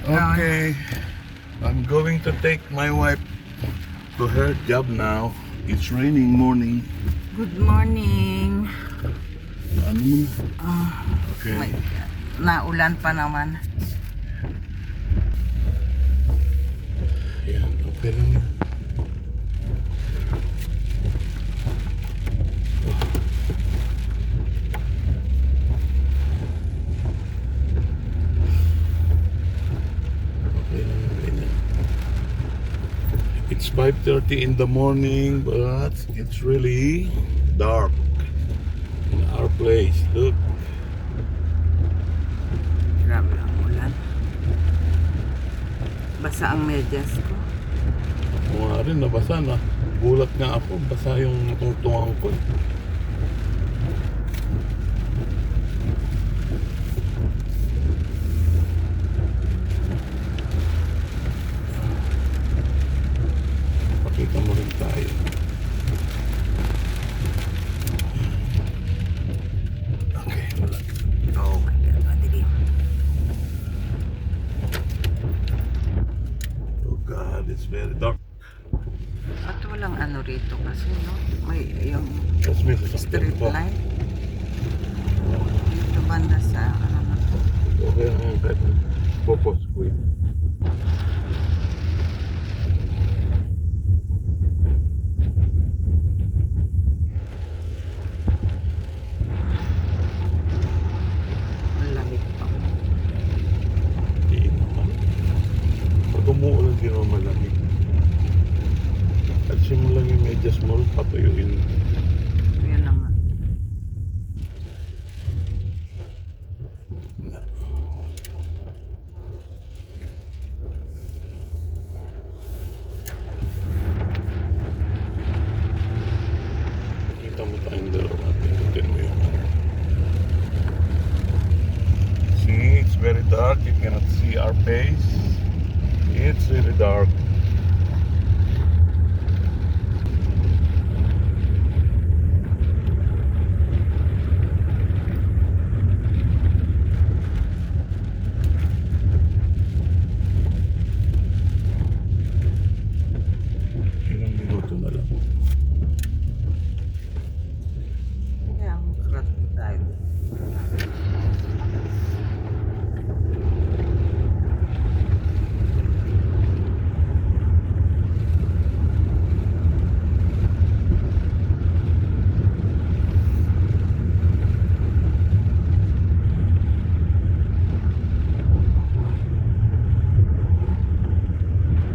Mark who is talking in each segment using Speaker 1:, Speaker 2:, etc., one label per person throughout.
Speaker 1: Okay, I'm going to take my wife to her job now. It's raining morning.
Speaker 2: Good morning.
Speaker 1: Ano mo na?
Speaker 2: My
Speaker 1: Okay.
Speaker 2: God. Naulan pa naman.
Speaker 1: Ayan, okay lang yan. Okay lang yan, ganyan. It's 5:30 in the morning, but it's really dark in our place. Look.
Speaker 2: Grabe ang ulan. Basa ang medyas ko.
Speaker 1: Ako nga rin, nabasa na. Gulat nga ako, basa yung tungtungan ko. Pakita mo rin tayo. Okay, wala.
Speaker 2: Oh my God, madilim.
Speaker 1: Oh God, it's very dark.
Speaker 2: At walang ano rito kasi, no? May yung
Speaker 1: Tapos may sasakyan
Speaker 2: street
Speaker 1: pa.
Speaker 2: light. Dito banda sa ano na to.
Speaker 1: Okay lang yung kahit popos ko yun.
Speaker 2: Malamig pa.
Speaker 1: Hindi naman. Pag umuulan, di naman malamig. At simulan yung medyas mo, patuyuin.
Speaker 2: Yun na nga.
Speaker 1: Kita mo tayong dalawa. Tingnan mo yung ano. See, it's very dark. You cannot see our face. It's really dark. Ilang minuto na lang.
Speaker 2: Kaya ang karating tayo.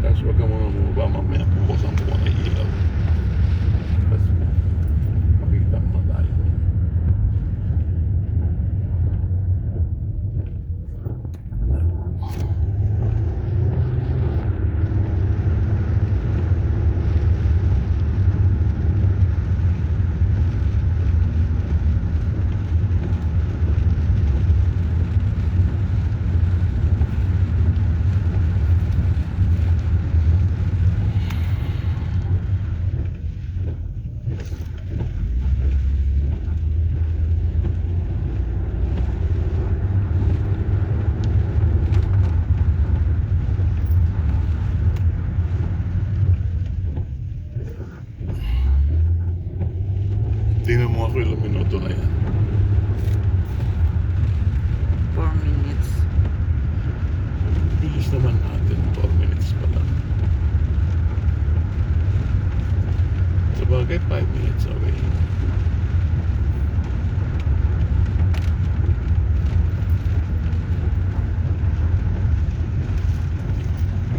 Speaker 1: Tapos wag ka mga bumaba mamaya. Bukasan mo kung ay ilaw. Tapos makita mo na tayo. Tingnan mo ako ilang minuto na yan.
Speaker 2: 4 minutes.
Speaker 1: Bilis naman natin. 4 minutes pa lang. Sabagay, 5 minutes away.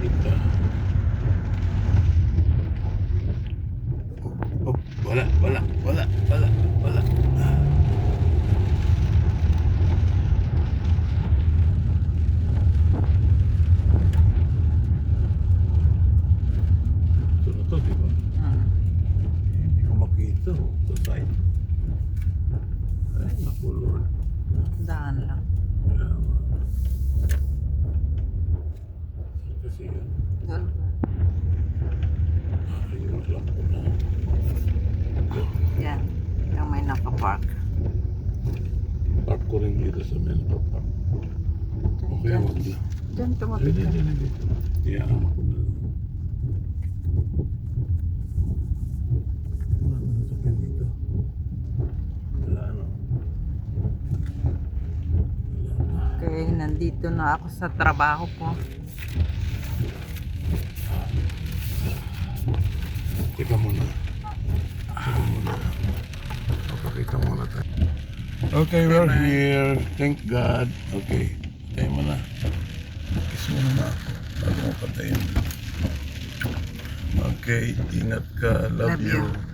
Speaker 1: Kita. Oh, wala. Ito na to, di ba? Hindi ko makita. Ito tayo. Ay, naku Lord.
Speaker 2: Daan lang.
Speaker 1: Kaya nga. Kasi yan.
Speaker 2: Doon.
Speaker 1: Ayun lang ko na.
Speaker 2: Yan. Yung may nakapark.
Speaker 1: Park ko rin dito sa Menlo Park. Okay,
Speaker 2: Yan.
Speaker 1: wag na.
Speaker 2: Diyan, tumapit
Speaker 1: Hindi,
Speaker 2: ka.
Speaker 1: hindi, hindi. Yeah. Wala na sasakyan dito. Wala, ano.
Speaker 2: Okay, nandito na ako sa trabaho ko.
Speaker 1: Teka muna. Teka muna. Papakita muna tayo. Okay, we're here. Thank God. Okay. Patay mo na. Kiss mo na ako. Bago mo patayin. Okay, ingat ka. Love
Speaker 2: Love you.
Speaker 1: you.